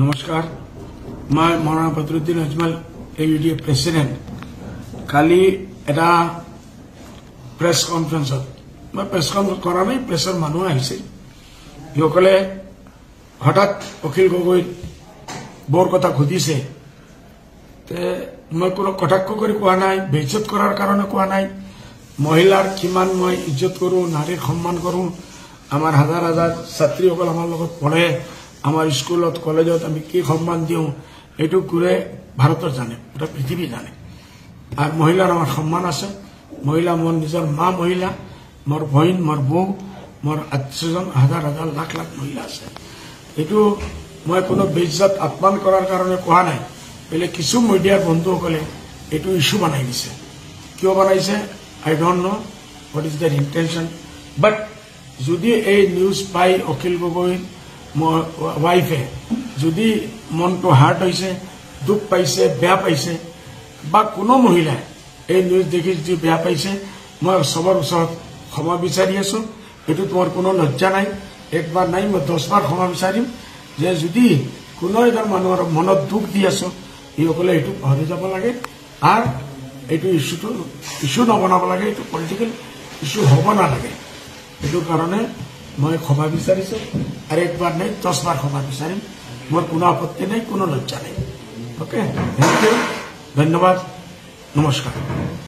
নমস্কাৰ মই Maulana Badruddin Ajmal AUDF president কালি এটা প্ৰেছ কনফাৰেন্সত মই প্ৰেছ কনফাৰেন্স কৰা নাই প্ৰেছৰ মানুহ আহিছিল ইসকলে হঠাৎ অখিল গগৈ বৰ কথা সুধিছে তে মই কোনো কটাক্ষ কৰি কোৱা নাই বেইজ্জত কৰাৰ কাৰণে কোৱা নাই মহিলাৰ কিমান মই ইজ্জত কৰো নাৰীৰ সন্মান কৰো আমাৰ হাজাৰ হাজাৰ ছাত্ৰীসকল আমাৰ লগত পঢ়ে আমার স্কুলত কলেজত আমি কি সম্মান দিও এটু ঘুরে ভারতের জানে গোটা পৃথিবী জানে আর মহিলার আমার সম্মান আছে মহিলা মোর নিজের মা মহিলা মোর বহিন মোর বউ মোর 800জন হাজার হাজার লাখ লাখ মহিলা আছে এটু মই কোনো বেইজ্জত আপমান করার কারণে কোয়া নাই বলে কিছু মিডিয়ার বন্ধুসকলে এটু ইস্যু বানাই দিছে কিয় বানাইছে I don't know what is their intention but যদি এই নিউজ পাই অখিল গগৈ ওয়াইফে যদি মনটো হার্ট হয়েছে দুখ পাইছে বেয়া পাইছে বা কোনো মহিলায় এই নিউজ দেখি যদি বেয়া পাইছে মই সবার ওচৰত ক্ষমা বিচাৰি আছো এটু তোমাৰ কোনো লজ্জা নাই একবাৰ নাই মই 10 বাৰ ক্ষমা বিচাৰিম যে যদি কোনো এজন মানুহৰ মনত দুখ দি আছো ইসকলে এটু পাহৰি যাব লাগে আৰ এটু ইস্যু নবনাব লাগে এটু পলিটিক্যাল ইস্যু হব নালাগে এটুৰ কাৰণে মই ক্ষমা বিচাৰিছো আৰ একবাৰ নাই 10 বাৰ ক্ষমা বিচাৰিম মোর কোনো আপত্তি নাই কোনো লজ্জা নাই ওকে থ্যাংক ইউ ধন্যবাদ নমস্কার।